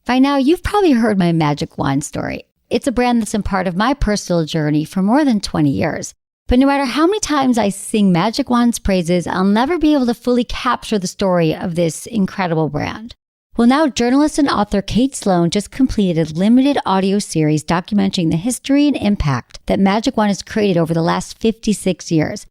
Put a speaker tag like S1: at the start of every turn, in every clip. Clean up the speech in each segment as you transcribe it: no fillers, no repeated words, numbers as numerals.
S1: By now, you've probably heard my magic wand story. It's a brand that's been part of my personal journey for more than 20 years. But no matter how many times I sing Magic Wand's praises, I'll never be able to fully capture the story of this incredible brand. Well, now journalist and author Kate Sloan just completed a limited audio series documenting the history and impact that Magic Wand has created over the last 56 years.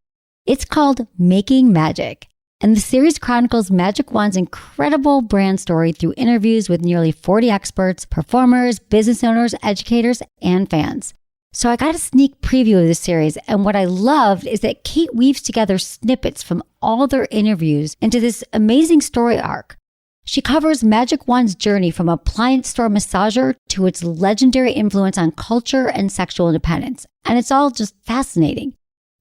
S1: It's called Making Magic. And the series chronicles Magic Wand's incredible brand story through interviews with nearly 40 experts, performers, business owners, educators, and fans. So I got a sneak preview of this series, and what I loved is that Kate weaves together snippets from all their interviews into this amazing story arc. She covers Magic Wand's journey from appliance store massager to its legendary influence on culture and sexual independence, and it's all just fascinating.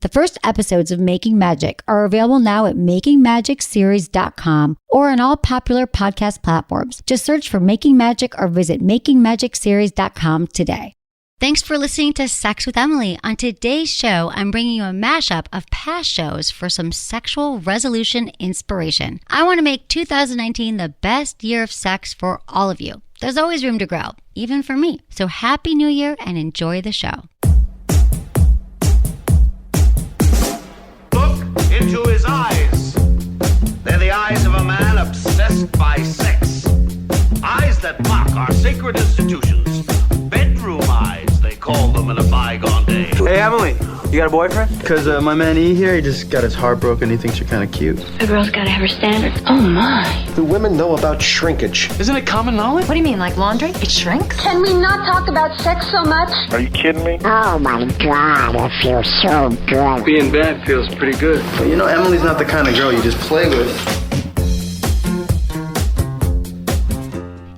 S1: The first episodes of Making Magic are available now at makingmagicseries.com or on all popular podcast platforms. Just search for Making Magic or visit makingmagicseries.com today. Thanks for listening to Sex with Emily. On today's show, I'm bringing you a mashup of past shows for some sexual resolution inspiration. I want to make 2019 the best year of sex for all of you. There's always room to grow, even for me. So Happy New Year and enjoy the show.
S2: Into his eyes. They're the eyes of a man obsessed by sex. Eyes that mock our sacred institutions. Bedroom eyes, they call them in a bygone day.
S3: Hey, Emily, you got a boyfriend? Because my man E here, he just got his heart broken. He thinks you're kind of cute.
S4: A girl's gotta have her standards. Oh my.
S5: Do women know about shrinkage?
S3: Isn't it common knowledge?
S4: What do you mean, like laundry? It shrinks?
S6: Can we not talk about sex so much?
S5: Are you kidding me?
S7: Oh my God, it feels so good.
S3: Being bad feels pretty good. But you know, Emily's not the kind of girl you just play with.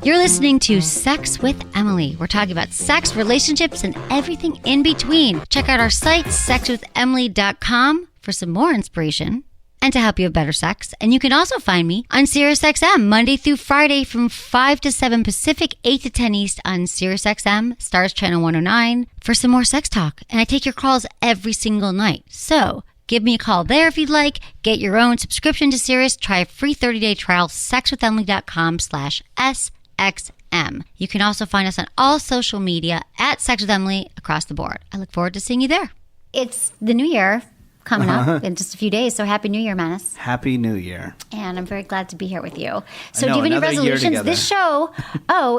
S1: You're listening to Sex with Emily. We're talking about sex, relationships, and everything in between. Check out our site, sexwithemily.com, for some more inspiration and to help you have better sex. And you can also find me on SiriusXM Monday through Friday from 5 to 7 Pacific, 8 to 10 East on SiriusXM, Stars Channel 109, for some more sex talk. And I take your calls every single night. So give me a call there if you'd like. Get your own subscription to Sirius. Try a free 30-day trial, sexwithemily.com/SXM. You can also find us on all social media at Sex with Emily across the board. I look forward to seeing you there. It's the new year coming up in just a few days, so Happy New Year, Menace.
S8: Happy New Year.
S1: And I'm very glad to be here with you. So
S8: I know,
S1: do you have any
S8: another year
S1: resolutions?
S8: together.
S1: This show,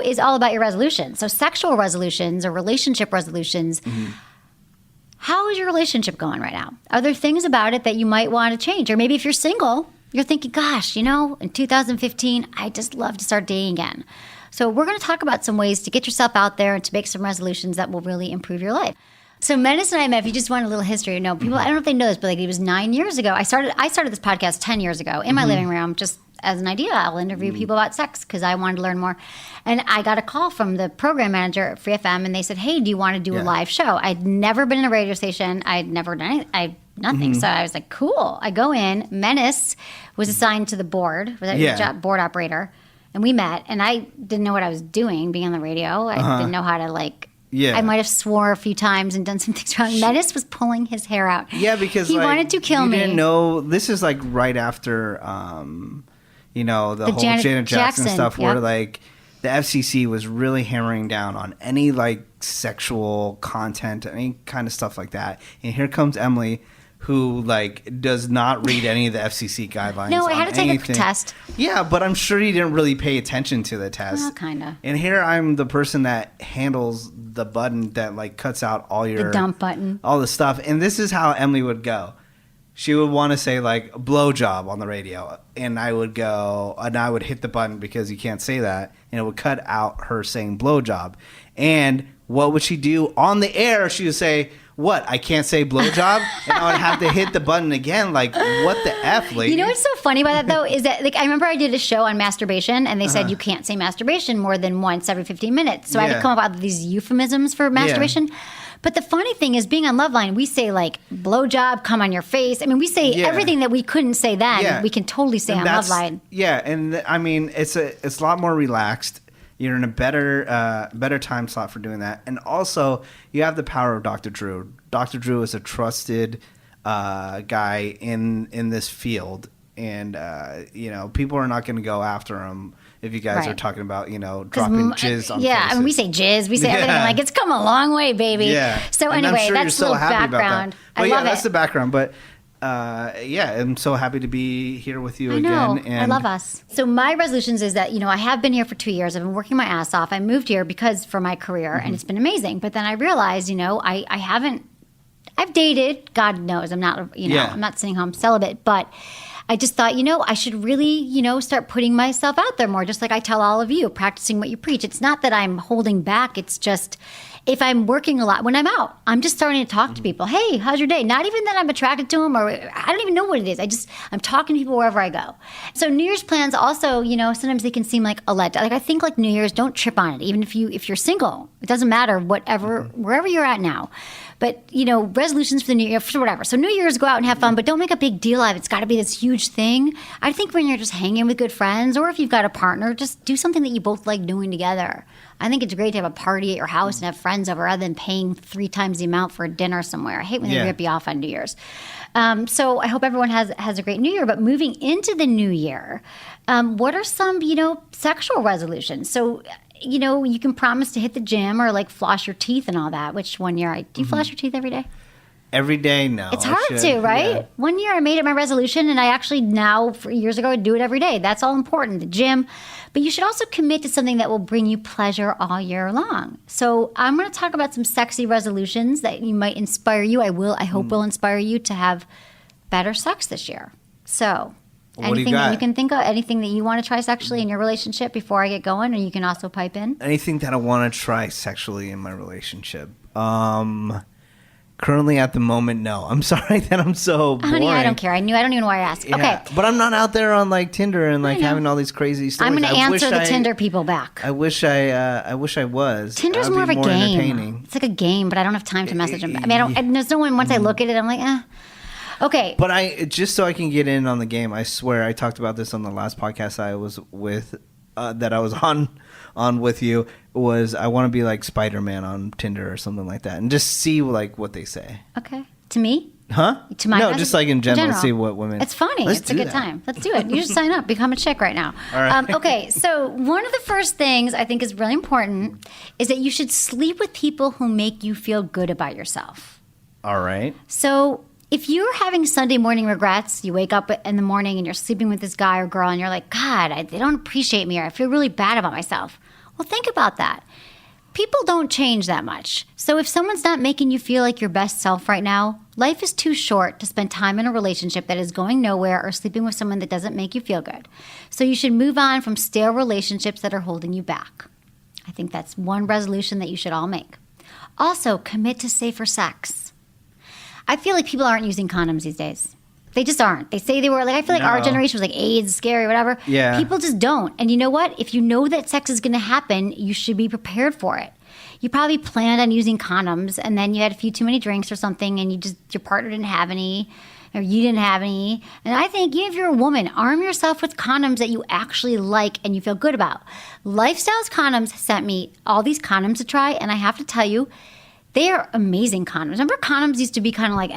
S1: is all about your resolutions. So sexual resolutions or relationship resolutions.
S8: Mm-hmm.
S1: How is your relationship going right now? Are there things about it that you might want to change? Or maybe if you're single, you're thinking, gosh, in 2015, I just love to start dating again. So we're going to talk about some ways to get yourself out there and to make some resolutions that will really improve your life. So Menace and I met, if you just want a little history, people, I don't know if they know this, but like it was 9 years ago. I started this podcast 10 years ago in my living room, just as an idea. I'll interview people about sex because I wanted to learn more. And I got a call from the program manager at Free FM, and they said, hey, do you want to do a live show? I'd never been in a radio station. I'd never done anything. Nothing. So I was like, cool. I go in. Menace was assigned to the board, board operator. And we met, and I didn't know what I was doing being on the radio. I didn't know how to, I might have swore a few times and done some things wrong. Menace was pulling his hair out.
S8: Yeah, because
S1: he wanted to kill me.
S8: You didn't know, this is right after, the whole Janet Jackson stuff where, the FCC was really hammering down on any, sexual content, any kind of stuff like that. And here comes Emily, who does not read any of the FCC guidelines.
S1: No, I had to take
S8: anything.
S1: a test.
S8: Yeah, but I'm sure you didn't really pay attention to the test.
S1: Well, kind of.
S8: And here I'm the person that handles the button that cuts out all your
S1: the dump button,
S8: all the stuff. And this is how Emily would go. She would want to say blowjob on the radio, and I would go and I would hit the button because you can't say that, and it would cut out her saying blowjob. And what would she do on the air? She would say, what, I can't say blowjob? And I would have to hit the button again. What the F, lady?
S1: You know what's so funny about that, though, is that, I remember I did a show on masturbation, and they said you can't say masturbation more than once every 15 minutes. So I had to come up with these euphemisms for masturbation. Yeah. But the funny thing is, being on Loveline, we say, blowjob, come on your face. I mean, we say everything that we couldn't say then, we can totally say on Loveline.
S8: Yeah, and, I mean, it's a lot more relaxed. You're in a better time slot for doing that. And also, you have the power of Dr. Drew. Dr. Drew is a trusted guy in this field. And, people are not going to go after him if you guys
S1: Right.
S8: are talking about, dropping jizz on
S1: Yeah,
S8: faces.
S1: I mean, we say jizz, we say everything.
S8: Yeah.
S1: Like, it's come a long way, baby.
S8: Yeah.
S1: So
S8: And I'm
S1: anyway,
S8: sure you're
S1: that's
S8: so
S1: a little
S8: happy about that.
S1: background.
S8: But
S1: I
S8: yeah,
S1: love
S8: that's
S1: it.
S8: the background. But I'm so happy to be here with you
S1: I know.
S8: again. And
S1: I love us. So my resolutions is that, I have been here for 2 years. I've been working my ass off. I moved here for my career, and it's been amazing. But then I realized, I've dated. God knows I'm not, I'm not sitting home celibate. But I just thought, I should really, start putting myself out there more, just like I tell all of you, practicing what you preach. It's not that I'm holding back. It's just if I'm working a lot, when I'm out, I'm just starting to talk to people. Hey, how's your day? Not even that I'm attracted to them, or I don't even know what it is. I'm talking to people wherever I go. So New Year's plans also, sometimes they can seem like a letdown. Like I think like New Year's, don't trip on it. Even if you're single, it doesn't matter, wherever you're at now. But, resolutions for the new year, for whatever. So New Year's, go out and have fun, but don't make a big deal out of it. It's got to be this huge thing. I think when you're just hanging with good friends, or if you've got a partner, just do something that you both like doing together. I think it's great to have a party at your house and have friends over rather than paying 3 times the amount for a dinner somewhere. I hate when they rip you off on New Year's. So I hope everyone has a great New Year. But moving into the new year, what are some, sexual resolutions? So you can promise to hit the gym or like floss your teeth and all that, which one year do you floss your teeth every day?
S8: every day, no.
S1: It's hard to, right?
S8: Yeah.
S1: One year I made it my resolution, and I actually now, years ago, I do it every day. That's all important, the gym. But you should also commit to something that will bring you pleasure all year long. So I'm going to talk about some sexy resolutions that you might inspire you. I hope will inspire you to have better sex this year. So
S8: What do you
S1: anything that
S8: got?
S1: you can think of, anything that you want to try sexually in your relationship before I get going, or you can also pipe in.
S8: Anything that I want to try sexually in my relationship. Currently at the moment, no. I'm sorry that I'm so boring.
S1: Honey, I don't care. I don't even know why I asked.
S8: Yeah,
S1: Okay.
S8: but I'm not out there on like Tinder and like
S1: know.
S8: having all these crazy stories.
S1: I'm going to
S8: I wish
S1: answer the
S8: I-
S1: Tinder people back.
S8: I wish I was.
S1: Tinder's
S8: That'd
S1: more of
S8: be
S1: a game.
S8: entertaining.
S1: It's like a game, but I don't have time to message them. I mean, there's no one, once I look at it, I'm like, eh. Okay.
S8: But just so I can get in on the game, I swear I talked about this on the last podcast I was with, that I was on with you, was I want to be like Spider-Man on Tinder or something like that, and just see like what they say.
S1: Okay. To me?
S8: Huh?
S1: To my
S8: no,
S1: message?
S8: just like in general, see what women.
S1: It's funny.
S8: Let's
S1: It's a
S8: do
S1: good
S8: that.
S1: time. Let's do it. You just sign up. Become a chick right now.
S8: All right.
S1: Okay. So one of the first things I think is really important is that you should sleep with people who make you feel good about yourself.
S8: All right.
S1: So if you're having Sunday morning regrets, you wake up in the morning and you're sleeping with this guy or girl and you're like, God, they don't appreciate me, or I feel really bad about myself. Well, think about that. People don't change that much. So if someone's not making you feel like your best self right now, life is too short to spend time in a relationship that is going nowhere or sleeping with someone that doesn't make you feel good. So you should move on from stale relationships that are holding you back. I think that's one resolution that you should all make. Also, commit to safer sex. I feel like people aren't using condoms these days. They just aren't. They say they were. Like, I feel like our
S8: No.
S1: generation was like AIDS, scary, whatever.
S8: Yeah.
S1: People just don't. And you know what? If you know that sex is going to happen, you should be prepared for it. You probably planned on using condoms, and then you had a few too many drinks or something, and your partner didn't have any, or you didn't have any. And I think even if you're a woman, arm yourself with condoms that you actually like and you feel good about. Lifestyles Condoms sent me all these condoms to try, and I have to tell you, they are amazing condoms. Remember, condoms used to be kind of like,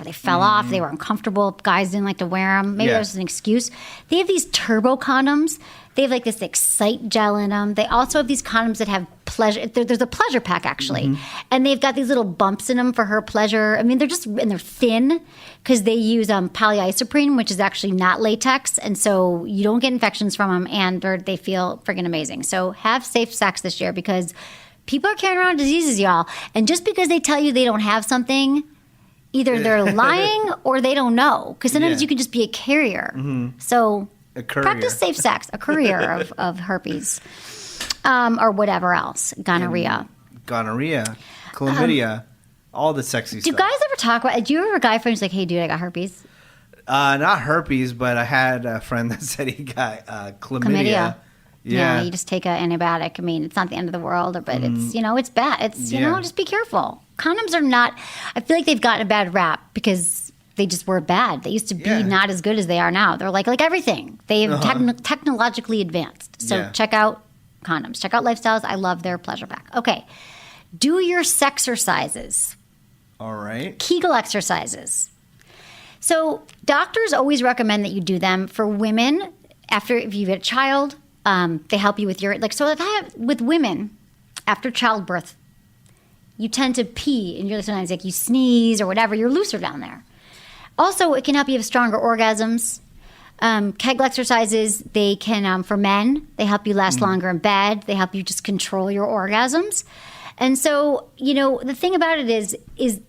S1: they fell off, they were uncomfortable, guys didn't like to wear them. Maybe
S8: Yeah.
S1: that was an excuse. They have these turbo condoms. They have like this Excite gel in them. They also have these condoms that have pleasure. There's a pleasure pack actually, and they've got these little bumps in them for her pleasure. I mean, they're thin because they use polyisoprene, which is actually not latex, and so you don't get infections from them, and they feel friggin' amazing. So have safe sex this year, because people are carrying around diseases, y'all. And just because they tell you they don't have something, either they're lying or they don't know. Because sometimes
S8: Yeah.
S1: you can just be a carrier. So
S8: A courier.
S1: practice safe sex, a courier of herpes, or whatever else, gonorrhea.
S8: Gonorrhea, chlamydia, all the sexy
S1: Do
S8: stuff.
S1: guys ever talk about? Do you ever have a guy friend who's like, "Hey, dude, I got herpes"?
S8: Not herpes, but I had a friend that said he got chlamydia.
S1: Yeah, you just take an antibiotic. I mean, it's not the end of the world, but it's it's bad. It's
S8: Yeah.
S1: just be careful. Condoms are not. I feel like they've gotten a bad rap because they just were bad. They used to be not as good as they are now. They're like everything. They have technologically advanced. So
S8: Yeah.
S1: check out condoms. Check out Lifestyles. I love their pleasure pack. Okay, do your sexercises.
S8: All right.
S1: Kegel exercises. So doctors always recommend that you do them for women if you've had a child, They help you with your, with women after childbirth, you tend to pee and you're sometimes like you sneeze or whatever, you're looser down there. Also, it can help you have stronger orgasms. Kegel exercises, they can, for men, they help you last longer in bed. They help you just control your orgasms. And so, the thing about it is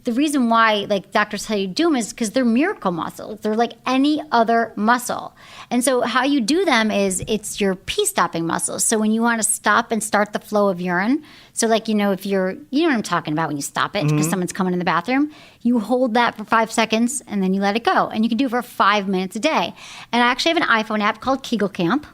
S1: the reason why, like, doctors tell you to do them is because they're miracle muscles. They're like any other muscle. And so how you do them is it's your pee-stopping muscles. So when you want to stop and start the flow of urine, so like, if you're, you know what I'm talking about when you stop it because someone's coming in the bathroom, you hold that for 5 seconds and then you let it go. And you can do it for 5 minutes a day. And I actually have an iPhone app called Kegel Camp.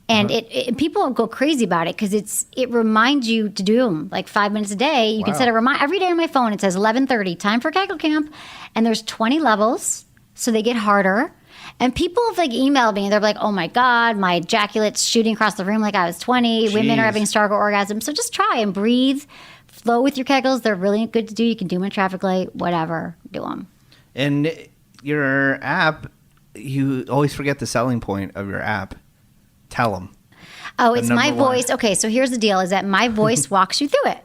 S1: And people go crazy about it because it reminds you to do them like 5 minutes a day. You can set a reminder every day on my phone. It says 11:30, time for Kegel Camp, and there's 20 levels, so they get harder. And people have like emailed me and they're like, "Oh my God, my ejaculate's shooting across the room like I was 20.
S8: Jeez.
S1: Women are having stronger orgasms." So just try and breathe, flow with your Kegels. They're really good to do. You can do them in traffic light, whatever. Do them.
S8: And your app, you always forget the selling point of your app. Tell them.
S1: Oh, it's my voice. Okay, so here's the deal is that my voice walks you through it.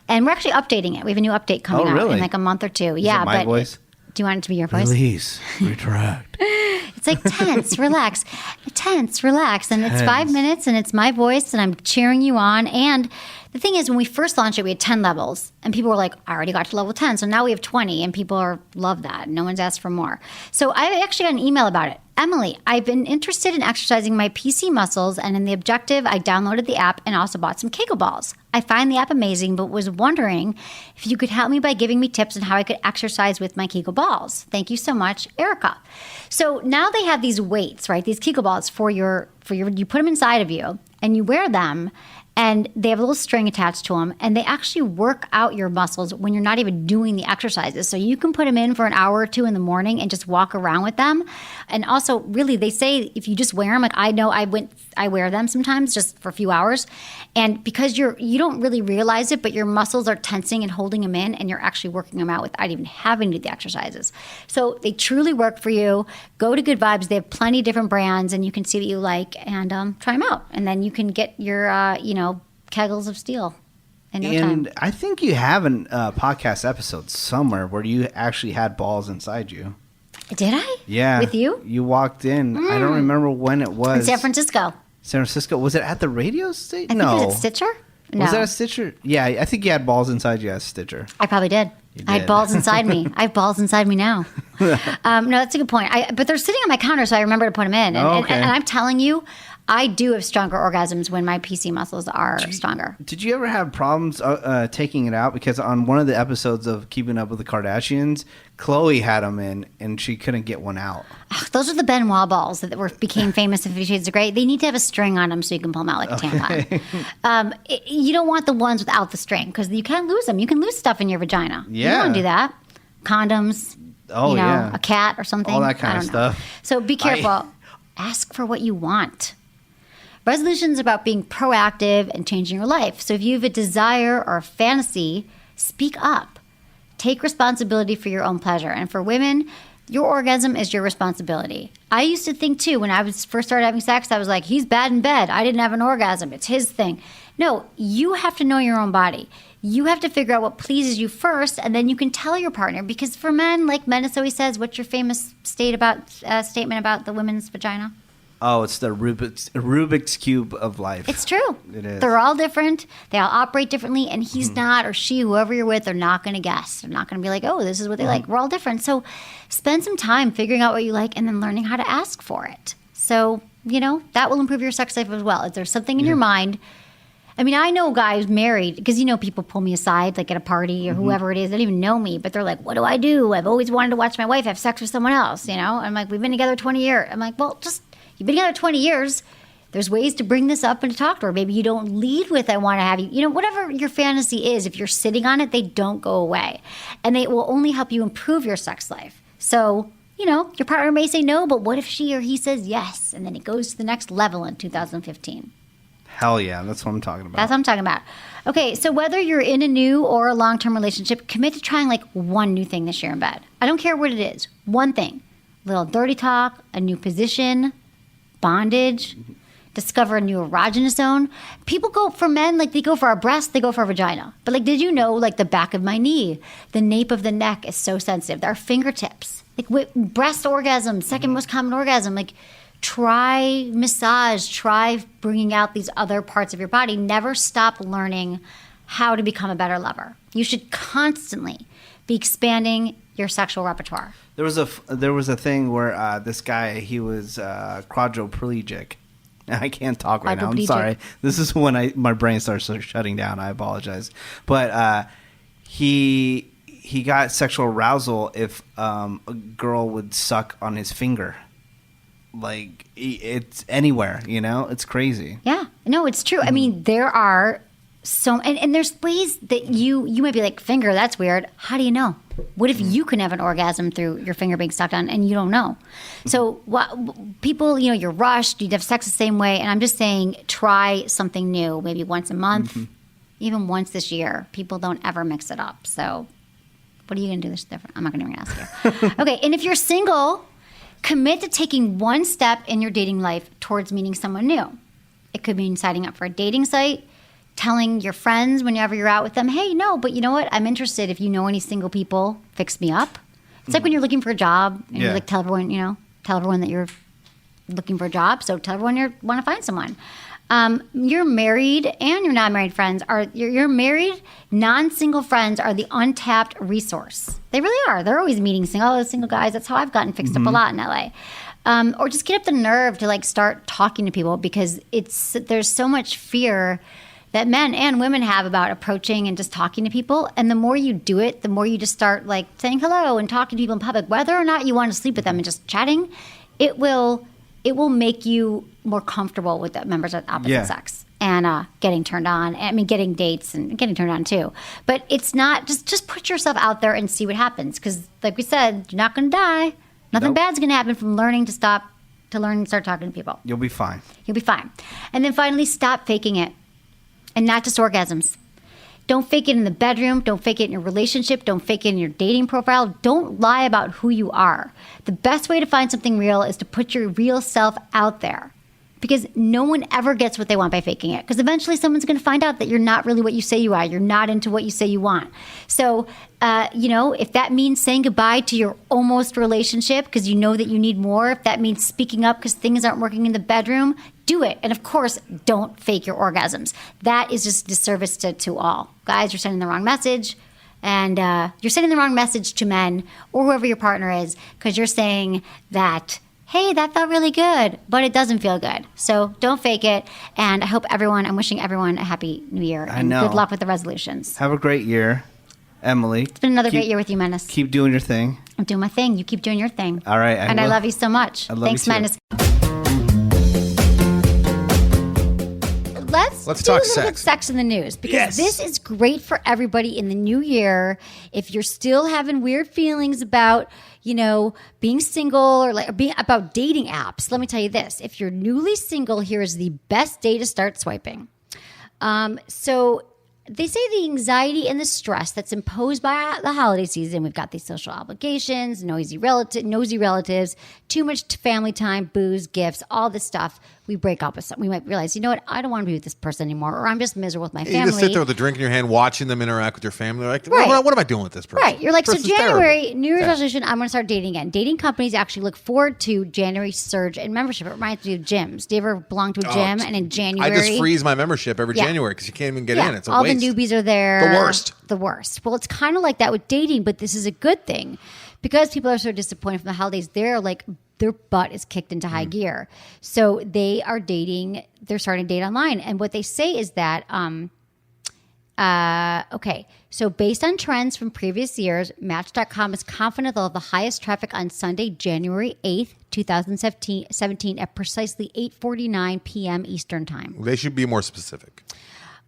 S1: And we're actually updating it. We have a new update coming out in like a month or two.
S8: Is it my voice?
S1: Do you want it to be your voice?
S8: Release. Retract.
S1: It's like tense, relax. Tense, relax. And it's 5 minutes and it's my voice and I'm cheering you on. And the thing is, when we first launched it, we had 10 levels. And people were like, I already got to level 10. So now we have 20 and people love that. No one's asked for more. So I actually got an email about it. Emily, I've been interested in exercising my PC muscles, and in the objective, I downloaded the app and also bought some Kegel balls. I find the app amazing, but was wondering if you could help me by giving me tips on how I could exercise with my Kegel balls. Thank you so much, Erica. So now they have these weights, right? These Kegel balls for your you put them inside of you and you wear them. And they have a little string attached to them, and they actually work out your muscles when you're not even doing the exercises. So you can put them in for an hour or two in the morning and just walk around with them. And also, really, they say if you just wear them, like I know I wear them sometimes just for a few hours, and because you don't really realize it, but your muscles are tensing and holding them in, and you're actually working them out without even having to do the exercises. So they truly work for you. Go to Good Vibes. They have plenty of different brands, and you can see what you like and try them out. And then you can get your Kegels of steel in no time.
S8: And I think you have a podcast episode somewhere where you actually had balls inside you.
S1: Did I?
S8: Yeah.
S1: With you?
S8: You walked in. I don't remember when it was.
S1: In San Francisco.
S8: San Francisco. Was it at the radio station?
S1: I think it was Stitcher? No.
S8: Was that a Stitcher? Yeah, I think you had balls inside you at Stitcher.
S1: I probably did. I had balls inside me. I have balls inside me now. No, that's a good point. But they're sitting on my counter, so I remember to put them in. And I'm telling you, I do have stronger orgasms when my PC muscles are stronger.
S8: Did you ever have problems taking it out? Because on one of the episodes of Keeping Up with the Kardashians, Khloe had them in, and she couldn't get one out.
S1: Ugh, those are the Benoit balls that became famous in 50 Shades of Grey. They need to have a string on them so you can pull them out like a tampon. You don't want the ones without the string because you can lose them. You can lose stuff in your vagina.
S8: Yeah.
S1: You don't want to do that. Condoms. A cat or something.
S8: All that kind of stuff.
S1: So be careful. Ask for what you want. Resolutions about being proactive and changing your life. So if you have a desire or a fantasy, speak up. Take responsibility for your own pleasure. And for women, your orgasm is your responsibility. I used to think too, when I was first started having sex, I was like, he's bad in bed. I didn't have an orgasm. It's his thing. No, you have to know your own body. You have to figure out what pleases you first, and then you can tell your partner. Because for men, like Menace always says, what's your famous statement about the women's vagina?
S8: Oh, it's the Rubik's Cube of life.
S1: It's true.
S8: It is.
S1: They're all different. They all operate differently, and he's not, or she, whoever you're with, they're not going to guess. They're not going to be like, oh, this is what they like. We're all different. So spend some time figuring out what you like and then learning how to ask for it. So, that will improve your sex life as well. If there's something in your mind. I mean, I know guys married, because, people pull me aside, like at a party or whoever it is. They don't even know me, but they're like, what do I do? I've always wanted to watch my wife have sex with someone else, I'm like, we've been together 20 years. I'm like, well, you've been together 20 years. There's ways to bring this up and to talk to her. Maybe you don't lead with, I want to have you. Whatever your fantasy is, if you're sitting on it, they don't go away. And they will only help you improve your sex life. So, your partner may say no, but what if she or he says yes? And then it goes to the next level in 2015.
S8: Hell yeah, that's what I'm talking about.
S1: That's what I'm talking about. Okay, so whether you're in a new or a long-term relationship, commit to trying like one new thing this year in bed. I don't care what it is. One thing. A little dirty talk, a new position, bondage. discover a new erogenous zone. People go for men, like they go for our breast, they go for our vagina. But like, did you know, like the back of my knee, the nape of the neck is so sensitive. Our fingertips, like breast orgasm, second most common orgasm. Like, try massage, try bringing out these other parts of your body. Never stop learning how to become a better lover. You should constantly be expanding your sexual repertoire.
S8: There was a thing where this guy, he was quadriplegic. I can't talk right now. I'm sorry. This is when my brain starts shutting down. I apologize. But he got sexual arousal if a girl would suck on his finger. Like, it's anywhere, you know? It's crazy.
S1: Yeah. No, it's true. I mean, there are and there's ways that you might be like, finger, that's weird. How do you know? What if you can have an orgasm through your finger being sucked on and you don't know? So people, you know, you're rushed, you'd have sex the same way. And I'm just saying, try something new, maybe once a month, even once this year. People don't ever mix it up. So what are you going to do this different? I'm not going to even ask you. Okay. And if you're single, commit to taking one step in your dating life towards meeting someone new. It could mean signing up for a dating site, telling your friends whenever you're out with them, hey, no, but you know what? I'm interested. If you know any single people, fix me up. It's like when you're looking for a job and you like tell everyone that you're looking for a job. So tell everyone you want to find someone. Your married and your not married friends your married non-single friends are the untapped resource. They really are. They're always meeting single guys. That's how I've gotten fixed up a lot in LA. Or just get up the nerve to like start talking to people, because there's so much fear that men and women have about approaching and just talking to people. And the more you do it, the more you just start like saying hello and talking to people in public, whether or not you want to sleep with them and just chatting, it will make you more comfortable with the members of the opposite sex and getting turned on. I mean, getting dates and getting turned on too. But it's not, just put yourself out there and see what happens. Because like we said, you're not going to die. Nothing bad's going to happen from learning to learn and start talking to people.
S8: You'll be fine.
S1: You'll be fine. And then finally, stop faking it. And not just orgasms. Don't fake it in the bedroom. Don't fake it in your relationship. Don't fake it in your dating profile. Don't lie about who you are. The best way to find something real is to put your real self out there. Because no one ever gets what they want by faking it. Because eventually someone's going to find out that you're not really what you say you are. You're not into what you say you want. So, if that means saying goodbye to your almost relationship because you know that you need more, if that means speaking up because things aren't working in the bedroom, do it. And of course, don't fake your orgasms. That is just disservice to all. Guys, you're sending the wrong message. And you're sending the wrong message to men or whoever your partner is, because you're saying that, hey, that felt really good, but it doesn't feel good. So don't fake it. And I'm wishing everyone a happy new year. And good luck with the resolutions.
S8: Have a great year, Emily.
S1: It's been another great year with you, Menace.
S8: Keep doing your thing.
S1: I'm doing my thing. You keep doing your thing.
S8: All right.
S1: I love you so much.
S8: Thanks,
S1: Menace. Let's
S9: talk
S1: a little bit sex in the news, because this is great for everybody in the new year. If you're still having weird feelings about, being single or about dating apps, let me tell you this. If you're newly single, here is the best day to start swiping. So they say the anxiety and the stress that's imposed by the holiday season, we've got these social obligations, nosy relatives, too much family time, booze, gifts, all this stuff. We break up with something. We might realize, you know what? I don't want to be with this person anymore, or I'm just miserable with my family.
S9: You just sit there with a drink in your hand, watching them interact with your family. Like,
S1: right.
S9: what am I doing with this person?
S1: Right. You're like, so January,
S9: terrible.
S1: New Year's resolution, I'm going to start dating again. Dating companies actually look forward to January's surge in membership. It reminds me of gyms. Do you ever belong to a gym? And in January,
S9: I just freeze my membership every January because you can't even get in. It's a
S1: all
S9: waste.
S1: The newbies are there.
S9: The
S1: worst. Well, it's kind of like that with dating, but this is a good thing. Because people are so disappointed from the holidays, their butt is kicked into high gear. So they're starting to date online. And what they say is that, so based on trends from previous years, Match.com is confident they'll have the highest traffic on Sunday, January 8th, 2017 at precisely 8:49 p.m. Eastern Time.
S9: They should be more specific.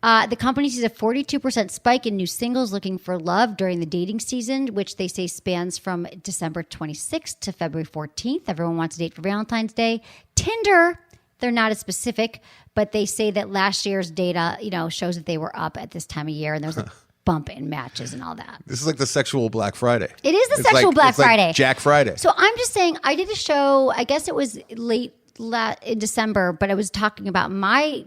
S1: The company sees a 42% spike in new singles looking for love during the dating season, which they say spans from December 26th to February 14th. Everyone wants to date for Valentine's Day. Tinder, they're not as specific, but they say that last year's data, shows that they were up at this time of year, and there's a bump in matches and all that.
S9: This is like the sexual Black Friday.
S1: It is the sexual Black Friday.
S9: Like Jack Friday.
S1: So I'm just saying, I did a show, I guess it was late in December, but I was talking about my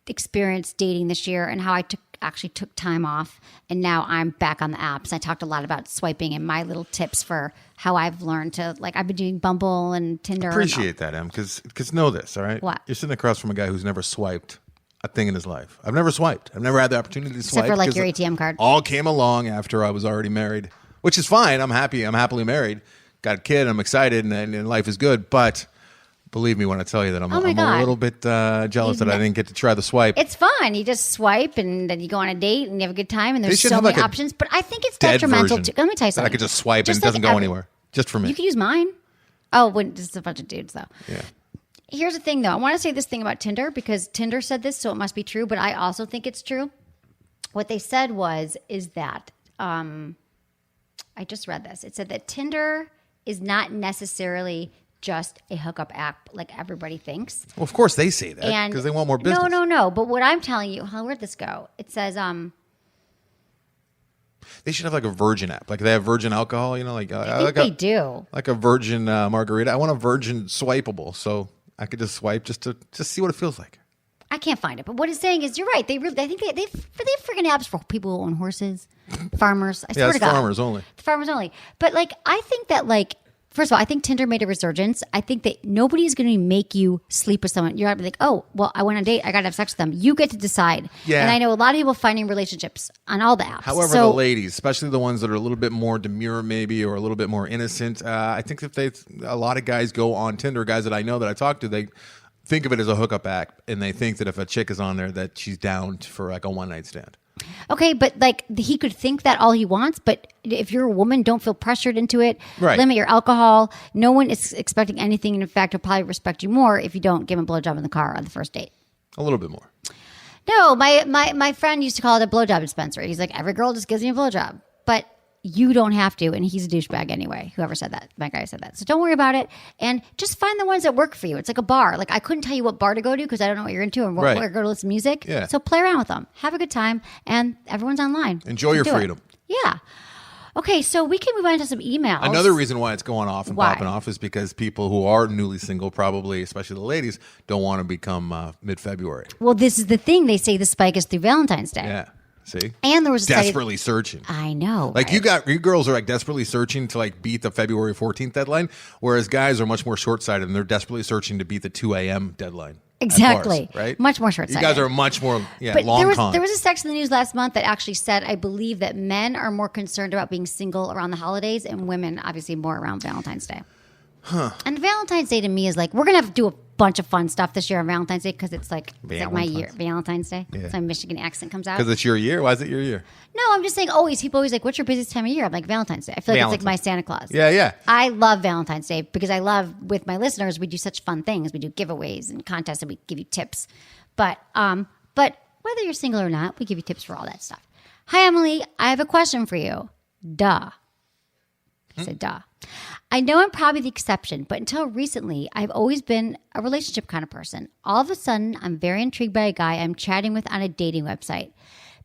S1: experience dating this year and how I actually took time off, and now I'm back on the apps. I talked a lot about swiping and my little tips for how I've learned to, like, I've been doing Bumble and Tinder.
S9: Appreciate that, Em, because know this, all right?
S1: What?
S9: You're sitting across from a guy who's never swiped a thing in his life. I've never swiped. I've never had the opportunity to swipe.
S1: Except for, like, your
S9: because
S1: ATM card.
S9: All came along after I was already married, which is fine. I'm happy. I'm happily married. Got a kid. I'm excited, and life is good. But believe me when I tell you that I'm a little bit jealous that I didn't get to try the swipe.
S1: It's fun. You just swipe, and then you go on a date, and you have a good time, and there's so many options. But I think it's detrimental to. Let me tell you something.
S9: I could just swipe and it doesn't go anywhere. Just for me.
S1: You can use mine. Oh, when just a bunch of dudes though.
S9: Yeah.
S1: Here's the thing, though. I want to say this thing about Tinder because Tinder said this, so it must be true. But I also think it's true. What they said is that I just read this. It said that Tinder is not necessarily just a hookup app like everybody thinks.
S9: Well, of course they say that because they want more business.
S1: No. But what I'm telling you, where'd this go? It says
S9: they should have like a virgin app. Like they have virgin alcohol, you know,
S1: I think they do.
S9: Like a virgin margarita. I want a virgin swipeable, so I could just swipe just to see what it feels like.
S1: I can't find it, but what it's saying is you're right. I think they have freaking apps for people who own horses, farmers. I swear to God,
S9: farmers only.
S1: Farmers only. But like, I think that like. First of all, I think Tinder made a resurgence. I think that nobody's going to make you sleep with someone. You're going to be like, oh, well, I went on a date. I got to have sex with them. You get to decide. Yeah. And I know a lot of people finding relationships on all the apps.
S9: However, the ladies, especially the ones that are a little bit more demure maybe or a little bit more innocent, I think if a lot of guys go on Tinder, guys that I know that I talk to, they think of it as a hookup app. And they think that if a chick is on there that she's down for like a one-night stand.
S1: Okay, but like he could think that all he wants, but if you're a woman, don't feel pressured into it.
S9: Right.
S1: Limit your alcohol. No one is expecting anything. And in fact, he'll probably respect you more if you don't give him a blowjob in the car on the first date.
S9: A little bit more.
S1: No, my friend used to call it a blowjob dispenser. He's like, every girl just gives me a blowjob. But you don't have to, and he's a douchebag anyway, whoever said that. My guy said that. So don't worry about it, and just find the ones that work for you. It's like a bar. Like, I couldn't tell you what bar to go to because I don't know what you're into and where to go to listen to music.
S9: Yeah.
S1: So play around with them. Have a good time, and everyone's online.
S9: Enjoy your freedom.
S1: Yeah. Okay, so we can move on to some emails.
S9: Another reason why it's going off and popping off is because people who are newly single, probably, especially the ladies, don't want to become mid-February.
S1: Well, this is the thing. They say the spike is through Valentine's Day.
S9: Yeah. See?
S1: And there was
S9: desperately searching.
S1: I know.
S9: Like you girls are like desperately searching to like beat the February 14th deadline, whereas guys are much more short-sighted and they're desperately searching to beat the 2 a.m. deadline.
S1: Exactly.
S9: Bars, right?
S1: Much more short-sighted.
S9: You guys are much more
S1: but
S9: long con.
S1: There was a Sex in the News last month that actually said, I believe that men are more concerned about being single around the holidays and women obviously more around Valentine's Day.
S9: Huh.
S1: And Valentine's Day to me is like, we're going to have to do a bunch of fun stuff this year on Valentine's Day because it's like my year. Valentine's Day.
S9: Yeah.
S1: So my Michigan accent comes out.
S9: Because it's your year? Why is it your year?
S1: No, I'm just saying people always like, what's your busiest time of year? I'm like, Valentine's Day. I feel like it's like my Santa Claus.
S9: Yeah.
S1: I love Valentine's Day because I love, with my listeners, we do such fun things. We do giveaways and contests and we give you tips. But whether you're single or not, we give you tips for all that stuff. Hi, Emily. I have a question for you. Duh. I said, duh. I know I'm probably the exception, but until recently, I've always been a relationship kind of person. All of a sudden, I'm very intrigued by a guy I'm chatting with on a dating website.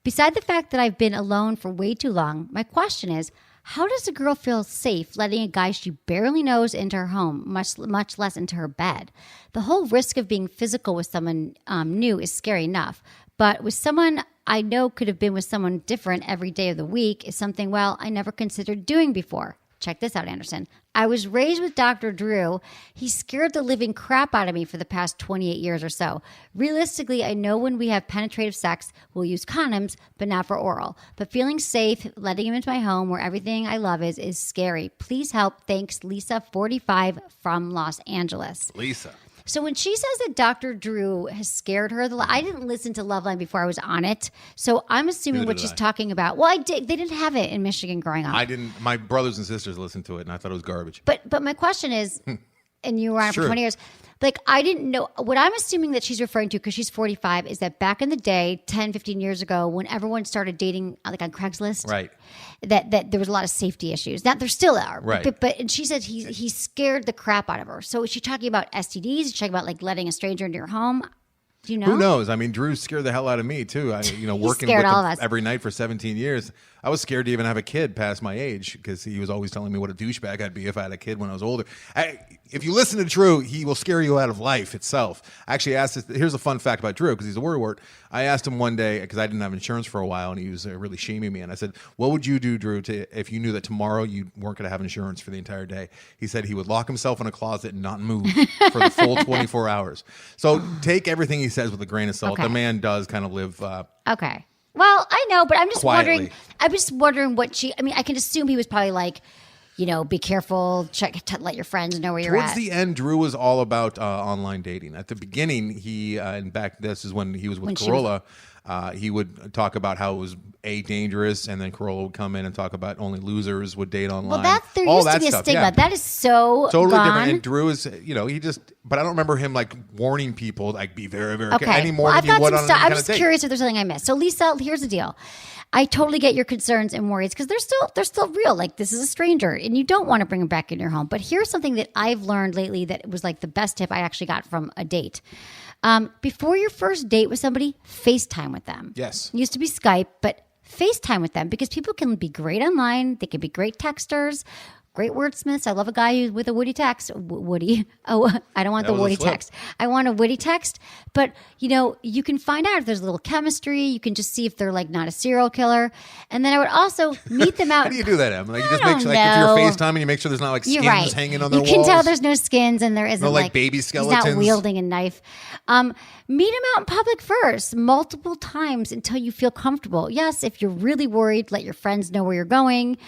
S1: Beside the fact that I've been alone for way too long, my question is, how does a girl feel safe letting a guy she barely knows into her home, much less into her bed? The whole risk of being physical with someone new is scary enough, but with someone I know could have been with someone different every day of the week is something, well, I never considered doing before. Check this out, Anderson. I was raised with Dr. Drew. He scared the living crap out of me for the past 28 years or so. Realistically, I know when we have penetrative sex, we'll use condoms, but not for oral. But feeling safe, letting him into my home where everything I love is scary. Please help. Thanks, Lisa, 45 from Los Angeles.
S9: Lisa.
S1: So when she says that Dr. Drew has scared her, I didn't listen to Loveline before I was on it. So I'm assuming what she's talking about. Well, I did. They didn't have it in Michigan growing up.
S9: I didn't. My brothers and sisters listened to it, and I thought it was garbage.
S1: But my question is, and you were on it for 20 years, like I didn't know. What I'm assuming that she's referring to, because she's 45, is that back in the day, 10, 15 years ago, when everyone started dating like on Craigslist,
S9: right?
S1: That there was a lot of safety issues. That there still are,
S9: right?
S1: But and she said he scared the crap out of her. So is she talking about STDs? Is she talking about like letting a stranger into your home? Do you know?
S9: Who knows? I mean, Drew scared the hell out of me too. Working
S1: scared
S9: with
S1: all
S9: him
S1: of us.
S9: every night for 17 years. I was scared to even have a kid past my age because he was always telling me what a douchebag I'd be if I had a kid when I was older. If you listen to Drew, he will scare you out of life itself. I actually asked this, here's a fun fact about Drew because he's a worrywart. I asked him one day because I didn't have insurance for a while and he was really shaming me. And I said, what would you do, Drew, if you knew that tomorrow you weren't going to have insurance for the entire day? He said he would lock himself in a closet and not move for the full 24 hours. So take everything he says with a grain of salt.
S1: Okay.
S9: The man does kind of live
S1: Okay. Well, I know, but I'm just
S9: quietly.
S1: wondering. I'm just wondering what she. I mean, I can assume he was probably like, be careful. Let your friends know where you're
S9: Towards
S1: at.
S9: the end, Drew was all about online dating. At the beginning, this is when he was with Corolla. He would talk about how it was dangerous, and then Corolla would come in and talk about only losers would date online.
S1: Well, there
S9: all
S1: used
S9: that
S1: to be a
S9: stuff,
S1: stigma.
S9: yeah.
S1: That is so
S9: Totally
S1: gone.
S9: different. And Drew is, but I don't remember him like warning people, like be very, very careful any more
S1: Well,
S9: than you would on any
S1: I'm
S9: kind of
S1: just
S9: date.
S1: curious if there's something I missed. So, Lisa, here's the deal. I totally get your concerns and worries because they're still real. Like, this is a stranger, and you don't want to bring him back in your home. But here's something that I've learned lately that was like the best tip I actually got from a date. Before your first date with somebody, FaceTime with them.
S9: Yes.
S1: It used to be Skype, but FaceTime with them because people can be great online. They can be great texters, great wordsmiths. I love a guy with a witty text. Woody. Oh, I don't want
S9: That
S1: the
S9: was a
S1: witty
S9: slip.
S1: text. I want a witty text. But, you can find out if there's a little chemistry. You can just see if they're like not a serial killer. And then I would also meet them out.
S9: How do you do that, Em? Like, you just
S1: I
S9: make sure,
S1: don't
S9: like, if you're
S1: know.
S9: FaceTiming, you make sure there's not like
S1: You're
S9: skins
S1: right.
S9: hanging on their
S1: you
S9: walls.
S1: can tell there's no skins and there isn't
S9: No, like,
S1: like
S9: baby
S1: He's
S9: skeletons.
S1: not wielding a knife. Meet him out in public first, multiple times until you feel comfortable. Yes, if you're really worried, let your friends know where you're going.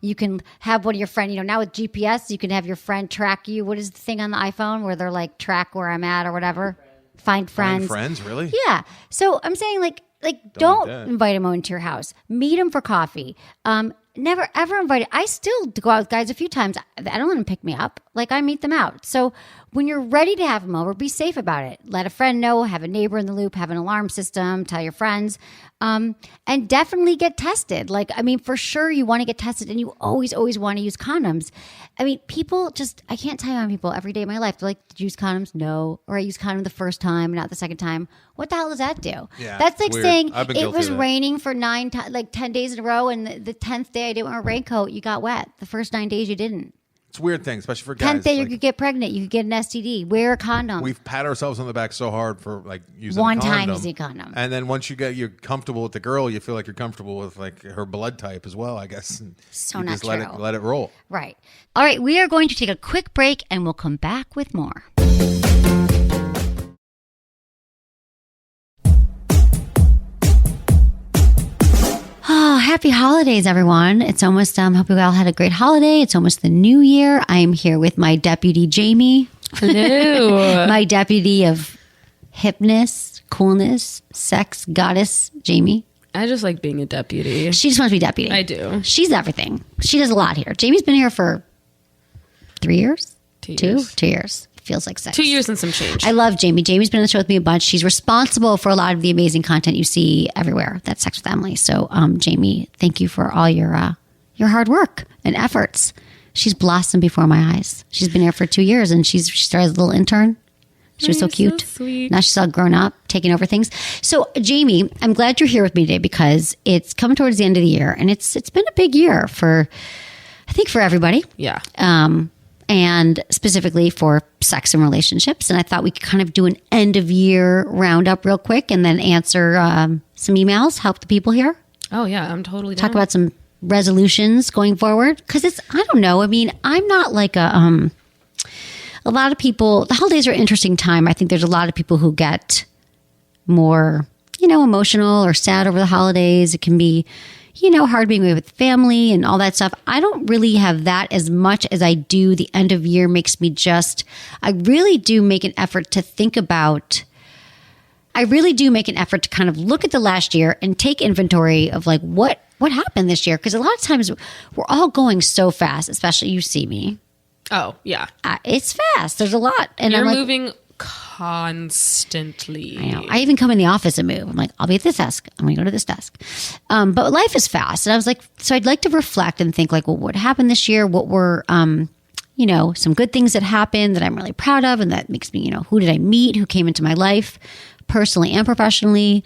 S1: You can have one of your friends. Now with GPS, you can have your friend track you. What is the thing on the iPhone where they're like track where I'm at or whatever? Find friends.
S9: Find friends, really?
S1: Yeah. So I'm saying like don't invite him into your house. Meet him for coffee. Never ever invite. I still go out with guys a few times. I don't let them pick me up. Like I meet them out. So when you're ready to have them over, be safe about it. Let a friend know. Have a neighbor in the loop. Have an alarm system. Tell your friends. And definitely get tested. For sure you want to get tested, and you always want to use condoms. People I can't tell you how many people every day of my life, they're like, did you use condoms? No. Or I used condom the first time, not the second time. What the hell does that do?
S9: Yeah,
S1: That's like
S9: weird.
S1: saying
S9: I've been
S1: it
S9: guilty
S1: was
S9: of that.
S1: raining for 10 days in a row, and the 10th day I didn't wear a raincoat, you got wet. The first 9 days you didn't.
S9: It's a weird thing, especially for guys.
S1: 10th day you
S9: Like,
S1: could get pregnant. You could get an STD. Wear a condom.
S9: we've pat ourselves on the back so hard for like using
S1: One
S9: a
S1: time
S9: condom.
S1: using a condom.
S9: And then once you're comfortable with the girl, you feel like you're comfortable with like her blood type as well, I guess. And
S1: So
S9: you
S1: not
S9: just
S1: true.
S9: let it roll.
S1: Right. All right. We are going to take a quick break, and we'll come back with more. Oh, happy holidays, everyone. It's almost, hope you all had a great holiday. It's almost the new year. I am here with my deputy, Jamie.
S10: Hello.
S1: My deputy of hipness, coolness, sex, goddess, Jamie.
S10: I just like being a deputy.
S1: She just wants to be deputy.
S10: I do.
S1: She's everything. She does a lot here. Jamie's been here for 3 years?
S10: 2 years.
S1: 2 years. Feels like 6.
S10: 2 years and some change.
S1: I love Jamie. Jamie's been on the show with me a bunch. She's responsible for a lot of the amazing content you see everywhere. That's Sex with Emily. So, Jamie, thank you for all your hard work and efforts. She's blossomed before my eyes. She's been here for 2 years, and she started as a little intern. She was so
S10: You're so
S1: cute.
S10: sweet.
S1: Now she's all grown up, taking over things. So, Jamie, I'm glad you're here with me today because it's come towards the end of the year, and it's been a big year for everybody.
S10: Yeah.
S1: And specifically for sex and relationships. And I thought we could kind of do an end of year roundup real quick and then answer some emails, help the people here,
S10: Oh, yeah. I'm totally down.
S1: talk about some resolutions going forward. Because I don't know. I'm not like a lot of people, the holidays are an interesting time. I think there's a lot of people who get more, emotional or sad over the holidays. It can be, hard being away with family and all that stuff. I don't really have that as much as I do. The end of year makes me I really do make an effort to think about, I really do make an effort to kind of look at the last year and take inventory of like what happened this year. Because a lot of times we're all going so fast, especially you see me.
S10: Oh, yeah.
S1: It's fast. There's a lot. And
S10: You're
S1: I'm like,
S10: moving constantly.
S1: I know. I even come in the office and move. I'm like, I'll be at this desk. I'm going to go to this desk. But life is fast. And I was like, so I'd like to reflect and think like, well, what happened this year? What were, some good things that happened that I'm really proud of, and that makes me, who did I meet, who came into my life personally and professionally,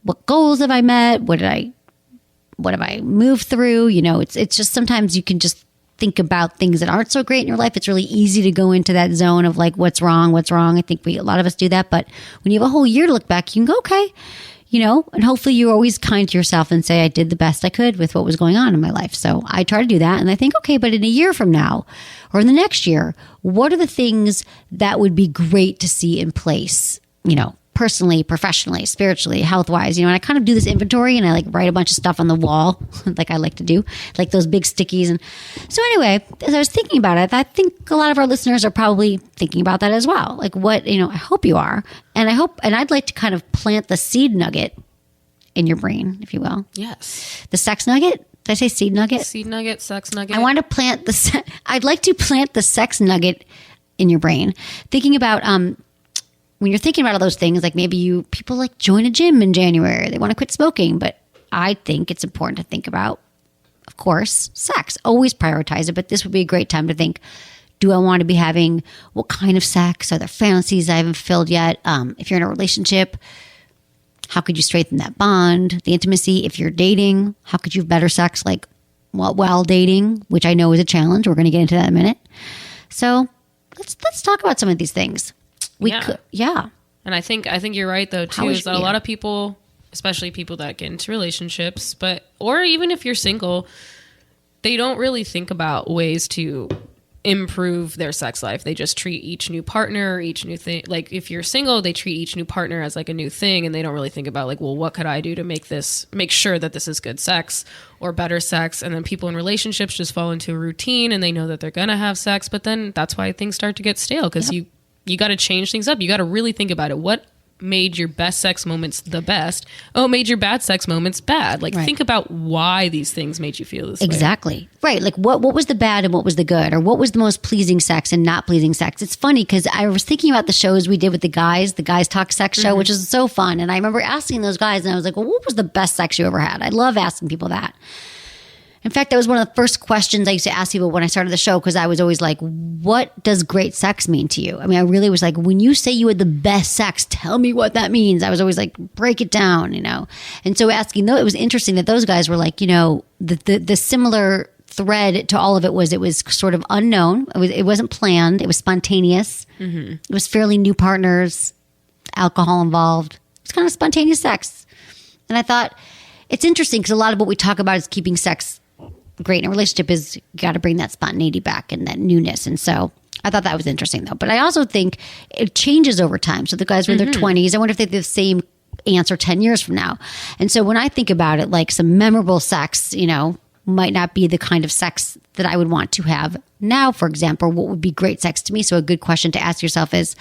S1: what goals have I met, what have I moved through? It's just sometimes you can just think about things that aren't so great in your life. It's really easy to go into that zone of like, what's wrong? I think a lot of us do that. But when you have a whole year to look back, you can go, okay, and hopefully you're always kind to yourself and say, I did the best I could with what was going on in my life. So I try to do that. And I think, okay, but in a year from now or in the next year, what are the things that would be great to see in place, personally, professionally, spiritually, health-wise, and I kind of do this inventory and I like write a bunch of stuff on the wall like I like to do, like those big stickies. And so anyway, as I was thinking about it, I think a lot of our listeners are probably thinking about that as well. Like what, I hope you are. And I'd like to kind of plant the seed nugget in your brain, if you will.
S10: Yes.
S1: The sex nugget. Did I say seed nugget?
S10: Seed nugget, sex nugget.
S1: I'd like to plant the sex nugget in your brain. Thinking about, when you're thinking about all those things, like maybe people like join a gym in January, they want to quit smoking, but I think it's important to think about, of course, sex. Always prioritize it, but this would be a great time to think, do I want to be having, what kind of sex? Are there fantasies I haven't filled yet? If you're in a relationship, how could you strengthen that bond, the intimacy? If you're dating, how could you have better sex while dating, which I know is a challenge. We're going to get into that in a minute. So let's talk about some of these things. Yeah.
S10: And I think you're right though too. Is that a lot of people, especially people that get into relationships, or even if you're single, they don't really think about ways to improve their sex life. They just treat each new partner, each new thing. Like if you're single, they treat each new partner as like a new thing, and they don't really think about like, well, what could I do to make sure that this is good sex or better sex? And then people in relationships just fall into a routine, and they know that they're gonna have sex, but then that's why things start to get stale because you got to change things up. You got to really think about it. What made your best sex moments the best? Oh, made your bad sex moments bad. Like think about why these things made you feel this way.
S1: Exactly. Right. Like what was the bad and what was the good, or what was the most pleasing sex and not pleasing sex? It's funny because I was thinking about the shows we did with the guys talk sex show, which is so fun. And I remember asking those guys and I was like, well, what was the best sex you ever had? I love asking people that. In fact, that was one of the first questions I used to ask people when I started the show, because I was always like, what does great sex mean to you? I mean, I really was like, when you say you had the best sex, tell me what that means. I was always like, break it down, And so asking, though, it was interesting that those guys were like, the similar thread to all of it was sort of unknown. It wasn't planned. It was spontaneous. Mm-hmm. It was fairly new partners, alcohol involved. It was kind of spontaneous sex. And I thought, it's interesting because a lot of what we talk about is keeping sex great in a relationship is you got to bring that spontaneity back and that newness. And so I thought that was interesting though. But I also think it changes over time. So the guys were in their 20s. I wonder if they have the same answer 10 years from now. And so when I think about it, like some memorable sex, might not be the kind of sex that I would want to have now, for example. What would be great sex to me? So a good question to ask yourself is,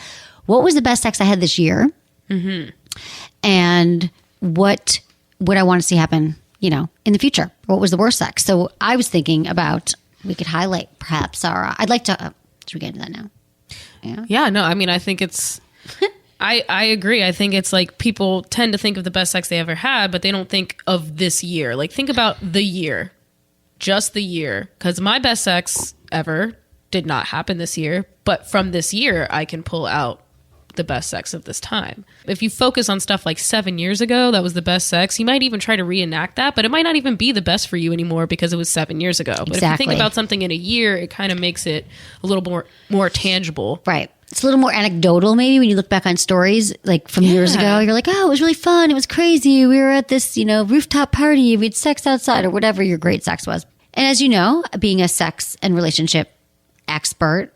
S1: what was the best sex I had this year? Mm-hmm. And what would I want to see happen, in the future? What was the worst sex? So I was thinking about, we could highlight perhaps I'd like to, should we get into that now?
S10: Yeah, no, I mean, I think it's, I agree. I think it's like people tend to think of the best sex they ever had, but they don't think of this year. Like think about the year, just the year. Because my best sex ever did not happen this year, but from this year, I can pull out the best sex of this time. If you focus on stuff like 7 years ago, that was the best sex, you might even try to reenact that, but it might not even be the best for you anymore because it was 7 years ago. But if you think about something in a year, it kind of makes it a little more tangible.
S1: Right. It's a little more anecdotal maybe when you look back on stories like from years ago. You're like, oh, it was really fun. It was crazy. We were at this, rooftop party. We had sex outside or whatever your great sex was. And as you know, being a sex and relationship expert,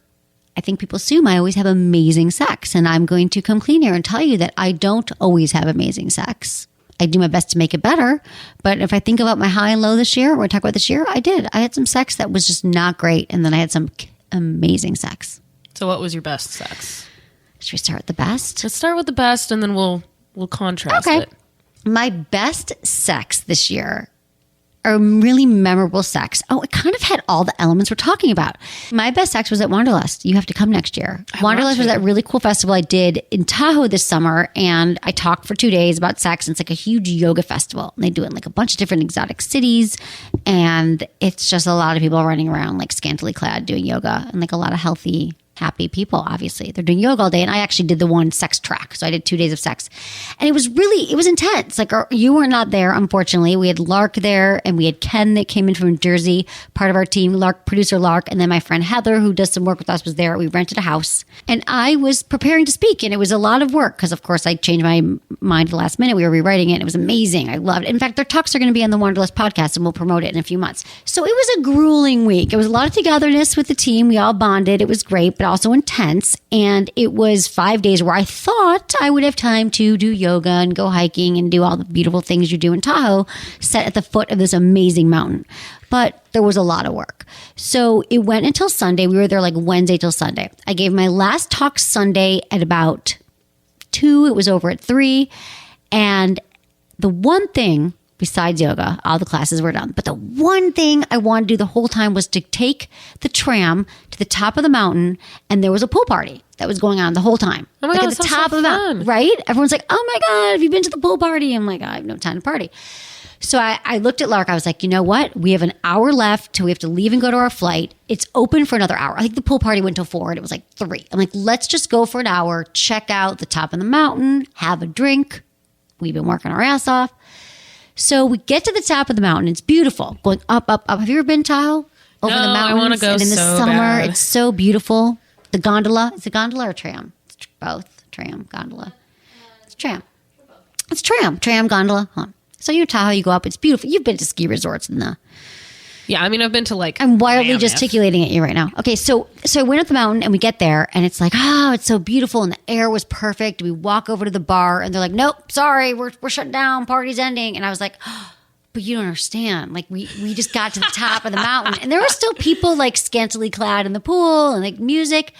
S1: I think people assume I always have amazing sex, and I'm going to come clean here and tell you that I don't always have amazing sex. I do my best to make it better, but if I think about my high and low this year, or talk about this year, I did. I had some sex that was just not great, and then I had some amazing sex.
S10: So what was your best sex?
S1: Should we start with the best?
S10: Let's start with the best, and then we'll contrast it.
S1: My best sex this year a really memorable sex. Oh, it kind of had all the elements we're talking about. My best sex was at Wanderlust. You have to come next year. Wanderlust was that really cool festival I did in Tahoe this summer, and I talked for 2 days about sex. It's like a huge yoga festival. And they do it in like a bunch of different exotic cities, and it's just a lot of people running around like scantily clad doing yoga, and like a lot of healthy, happy people. Obviously they're doing yoga all day, and I actually did the one sex track, so I did 2 days of sex, and it was intense. Like, you were not there, unfortunately. We had Lark there, and we had Ken that came in from Jersey, part of our team, producer Lark, and then my friend Heather, who does some work with us, was there. We rented a house, and I was preparing to speak, and it was a lot of work because, of course, I changed my mind at the last minute. We were rewriting it, and it was amazing. I loved it. In fact, their talks are going to be on the Wanderlust podcast, and we'll promote it in a few months. So it was a grueling week. It was a lot of togetherness with the team. We all bonded. It was great, but also intense. And it was 5 days where I thought I would have time to do yoga and go hiking and do all the beautiful things you do in Tahoe, set at the foot of this amazing mountain. But there was a lot of work. So it went until Sunday. We were there like Wednesday till Sunday. I gave my last talk Sunday at about 2. It was over at 3. And the one thing, besides yoga, all the classes were done, but the one thing I wanted to do the whole time was to take the tram to the top of the mountain, and there was a pool party that was going on the whole time.
S10: Oh my
S1: like
S10: God,
S1: at the top of the mountain, right? Everyone's like, "Oh my God, have you been to the pool party?" I'm like, "I have no time to party." So I looked at Lark. I was like, you know what? We have an hour left till we have to leave and go to our flight. It's open for another hour. I think the pool party went till 4 and it was like 3. I'm like, let's just go for an hour, check out the top of the mountain, have a drink. We've been working our ass off. So we get to the top of the mountain. It's beautiful, going up, up, up. Have you ever been, Tahoe? Over the mountains?
S10: I want to go.
S1: And in the summer,
S10: bad.
S1: It's so beautiful. The gondola. Is it gondola or tram? It's both. Tram, gondola. It's tram. It's tram. Tram, gondola. Huh. So you're in Tahoe, you go up. It's beautiful. You've been to ski resorts in the...
S10: Yeah, I mean, I've been to like...
S1: I'm wildly
S10: Mammoth.
S1: gesticulating at you right now. Okay, so I went up the mountain and we get there and it's like, oh, it's so beautiful and the air was perfect. We walk over to the bar and they're like, nope, sorry, we're shut down. Party's ending. And I was like, oh, but you don't understand. Like we just got to the top of the mountain and there were still people like scantily clad in the pool and like music.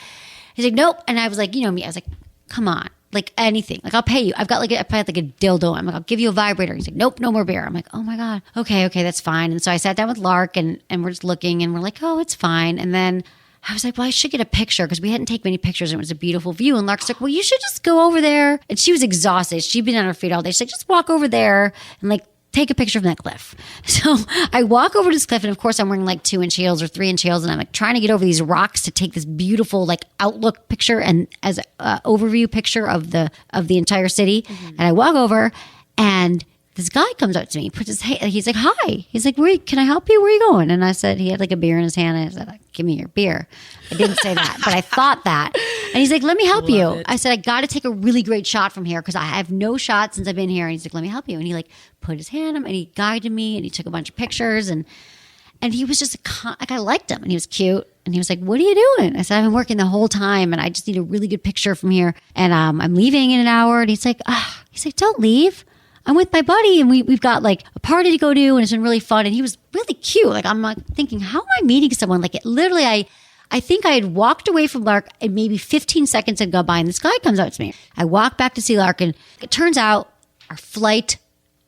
S1: He's like, nope. And I was like, you know me. I was like, come on. Like anything, like I'll pay you. I've got like I had like a dildo. I'm like, I'll give you a vibrator. He's like, nope, no more beer. I'm like, oh my God. Okay, that's fine. And so I sat down with Lark and we're just looking and we're like, oh, it's fine. And then I was like, well, I should get a picture because we hadn't taken many pictures and it was a beautiful view. And Lark's like, well, you should just go over there. And she was exhausted. She'd been on her feet all day. She's like, just walk over there and like take a picture from that cliff. So I walk over to this cliff and of course I'm wearing like 2-inch heels or 3-inch heels and I'm like trying to get over these rocks to take this beautiful like outlook picture and as an overview picture of the entire city. Mm-hmm. And I walk over and this guy comes up to me, puts his hand, he's like, hi. He's like, can I help you? Where are you going? And I said, he had like a beer in his hand. And I said, give me your beer. I didn't say that, but I thought that. And he's like, let me help you. I said, I got to take a really great shot from here because I have no shot since I've been here. And he's like, let me help you. And he like put his hand on and he guided me and he took a bunch of pictures and he was just like, I liked him and he was cute. And he was like, what are you doing? I said, I've been working the whole time and I just need a really good picture from here. And I'm leaving in an hour. And he's like, don't leave. I'm with my buddy and we've got like a party to go to and it's been really fun. And he was really cute. Like I'm like thinking, how am I meeting someone? Like it literally, I think I had walked away from Lark and maybe 15 seconds had gone by and this guy comes up to me. I walk back to see Lark and it turns out our flight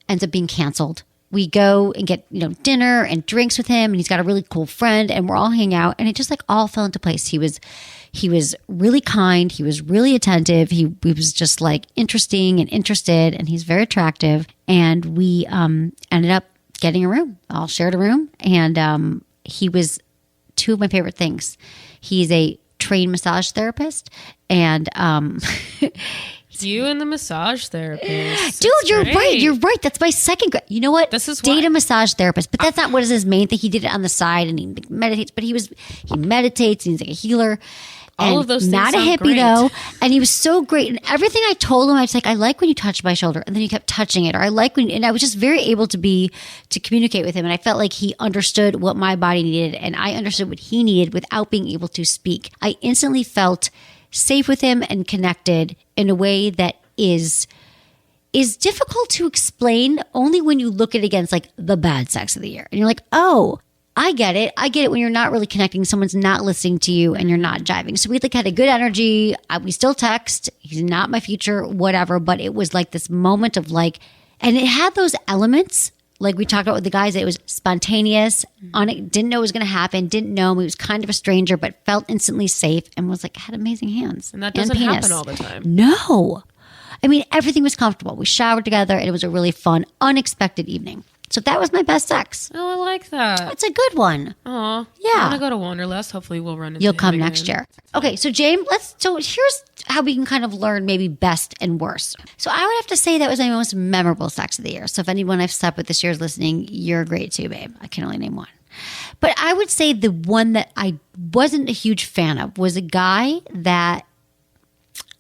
S1: ends up being canceled. We go and get, dinner and drinks with him and he's got a really cool friend and we're all hanging out and it just like all fell into place. He was really kind. He was really attentive. He was just like interesting and interested and he's very attractive. And we ended up getting a room, all shared a room. And he was two of my favorite things. He's a trained massage therapist and
S10: you and the massage therapist.
S1: Dude, you're right. That's my second. You know what?
S10: This is
S1: date a massage therapist, but that's not what is his main thing. He did it on the side and he meditates, but he meditates and he's like a healer.
S10: All of those things
S1: not a hippie
S10: great.
S1: though. And he was so great. And everything I told him, I was like, I like when you touch my shoulder. And then he kept touching it. Or I like when, and I was just very able to communicate with him. And I felt like he understood what my body needed. And I understood what he needed without being able to speak. I instantly felt safe with him and connected in a way that is difficult to explain only when you look at it against like the bad sex of the year. And you're like, oh, I get it. I get it when you're not really connecting. Someone's not listening to you and you're not jiving. So we like had a good energy. We still text. He's not my future, whatever. But it was like this moment of like, and it had those elements like we talked about with the guys, it was spontaneous, didn't know it was going to happen, didn't know him. He was kind of a stranger, but felt instantly safe and was like, had amazing hands.
S10: And that doesn't happen all the time.
S1: No. I mean, everything was comfortable. We showered together and it was a really fun, unexpected evening. So that was my best sex.
S10: Oh, I like that.
S1: It's a good one.
S10: Oh,
S1: yeah.
S10: I want to go to Wanderlust. Hopefully, we'll run into.
S1: You'll come
S10: him
S1: next
S10: again.
S1: year. Okay, so James, so here's how we can kind of learn maybe best and worst. So I would have to say that was my most memorable sex of the year. So if anyone I've slept with this year is listening, you're great too, babe. I can only name one. But I would say the one that I wasn't a huge fan of was a guy that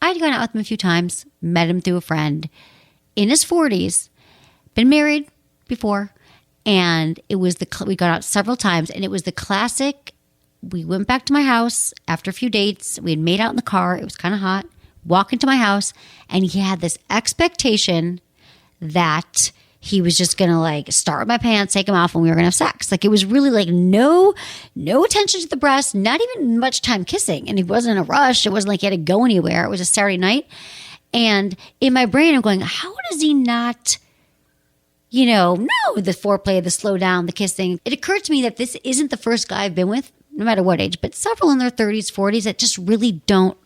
S1: I'd gone out with him a few times, met him through a friend, in his 40s, been married before. And it was we got out several times, and it was the classic. We went back to my house after a few dates. We had made out in the car. It was kind of hot. Walk into my house, and he had this expectation that he was just going to like start with my pants, take them off, and we were going to have sex. Like it was really like no attention to the breast, not even much time kissing. And it wasn't a rush. It wasn't like he had to go anywhere. It was a Saturday night. And in my brain, I'm going, how does he not... know the foreplay, the slow down, the kissing. It occurred to me that this isn't the first guy I've been with, no matter what age, but several in their 30s, 40s that just really don't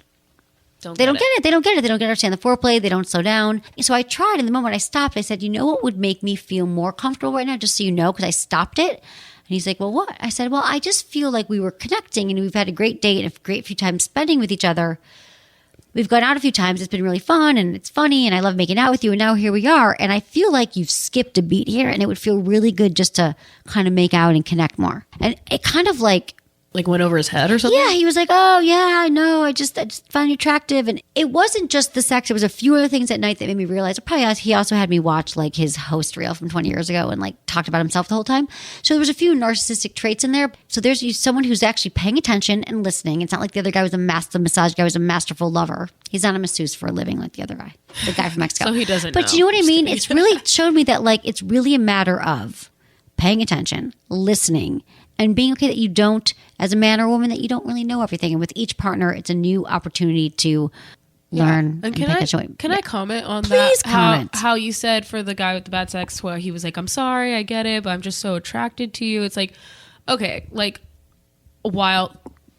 S1: get it. They don't get it. They don't understand the foreplay. They don't slow down. So I tried, and the moment I stopped, I said, you know what would make me feel more comfortable right now, just so you know, because I stopped it. And he's like, well, what? I said, well, I just feel like we were connecting, and we've had a great date and a great few times spending with each other. We've gone out a few times. It's been really fun and it's funny and I love making out with you. And now here we are. And I feel like you've skipped a beat here, and it would feel really good just to kind of make out and connect more. And it kind of like
S10: went over his head or something?
S1: Yeah, he was like, oh yeah, I know. I just found you attractive. And it wasn't just the sex. It was a few other things at night that made me realize, he also had me watch like his host reel from 20 years ago and like talked about himself the whole time. So there was a few narcissistic traits in there. So there's someone who's actually paying attention and listening. It's not like the other guy was the massage guy was a masterful lover. He's not a masseuse for a living like the other guy, the guy from Mexico.
S10: So he doesn't
S1: But
S10: know.
S1: you know what I mean? It's really showed me that like it's really a matter of paying attention, listening, and being okay that you don't, as a man or woman, that you don't really know everything. And with each partner, it's a new opportunity to learn and pick a choice.
S10: Can I comment on
S1: Please
S10: that?
S1: comment.
S10: How you said for the guy with the bad sex, where he was like, I'm sorry, I get it, but I'm just so attracted to you. It's like, okay, like while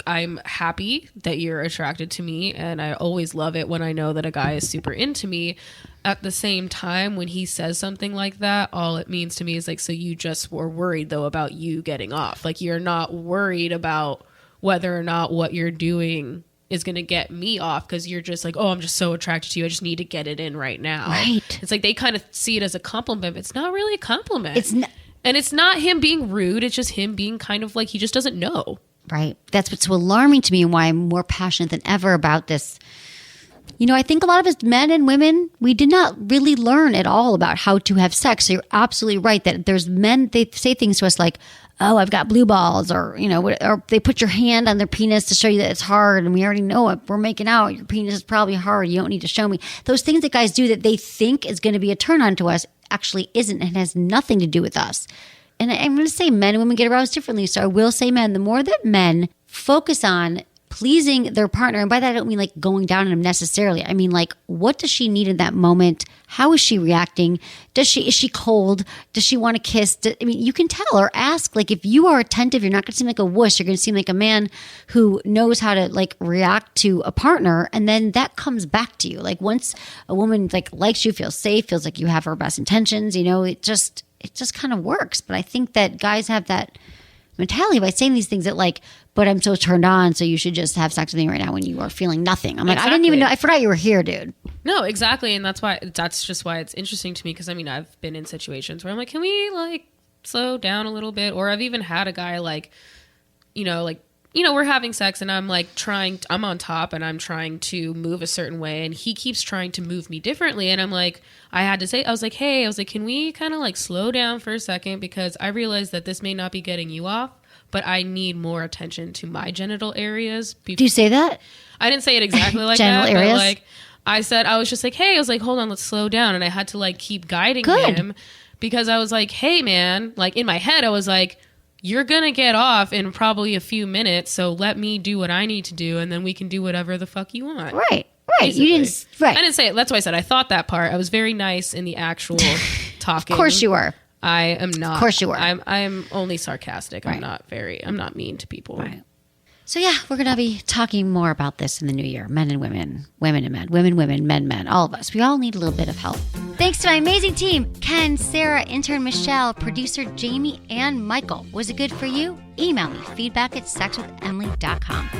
S10: I'm happy that you're attracted to me, and I always love it when I know that a guy is super into me, at the same time, when he says something like that, all it means to me is like, so you just were worried though about you getting off. Like you're not worried about whether or not what you're doing is going to get me off, because you're just like, oh, I'm just so attracted to you. I just need to get it in right now.
S1: Right.
S10: It's like they kind of see it as a compliment, but it's not really a compliment.
S1: It's not.
S10: And it's not him being rude. It's just him being kind of like, he just doesn't know.
S1: Right. That's what's so alarming to me and why I'm more passionate than ever about this. I think a lot of us men and women, we did not really learn at all about how to have sex. So you're absolutely right that there's men, they say things to us like, oh, I've got blue balls, or, or they put your hand on their penis to show you that it's hard. And we already know it. We're making out. Your penis is probably hard. You don't need to show me. Those things that guys do that they think is going to be a turn on to us actually isn't, and has nothing to do with us. And I'm going to say men and women get aroused differently. So I will say men, the more that men focus on pleasing their partner, and by that I don't mean like going down on them necessarily. I mean like, what does she need in that moment? How is she reacting? Is she cold? Does she want to kiss? You can tell or ask. Like if you are attentive, you're not going to seem like a wuss. You're going to seem like a man who knows how to like react to a partner, and then that comes back to you. Like once a woman like likes you, feels safe, feels like you have her best intentions, it just kind of works. But I think that guys have that mentality by saying these things that like, but I'm so turned on, so you should just have sex with me right now when you are feeling nothing. I'm like, I didn't even know. I forgot you were here, dude.
S10: No, exactly. And that's just why it's interesting to me. Because I've been in situations where I'm like, can we like slow down a little bit? Or I've even had a guy like, we're having sex and I'm like I'm on top and I'm trying to move a certain way, and he keeps trying to move me differently. And I'm like, I was like, can we kind of like slow down for a second? Because I realize that this may not be getting you off, but I need more attention to my genital areas.
S1: Do you say that?
S10: I didn't say it exactly like
S1: genital
S10: that.
S1: Areas?
S10: But like I was just like, hey, I was like, hold on, let's slow down. And I had to like keep guiding him, because I was like, hey man, like in my head, I was like, you're going to get off in probably a few minutes. So let me do what I need to do. And then we can do whatever the fuck you want.
S1: Right.
S10: Basically.
S1: You didn't, right.
S10: I didn't say it. That's why I said I thought that part. I was very nice in the actual talking.
S1: Of course you were.
S10: I am not.
S1: Of course you are.
S10: I'm only sarcastic.
S1: Right.
S10: I'm not mean to people.
S1: Right. So yeah, we're going to be talking more about this in the new year. Men and women, women and men, women, men, all of us. We all need a little bit of help. Thanks to my amazing team, Ken, Sarah, intern Michelle, producer Jamie, and Michael. Was it good for you? Email me, feedback@sexwithemily.com.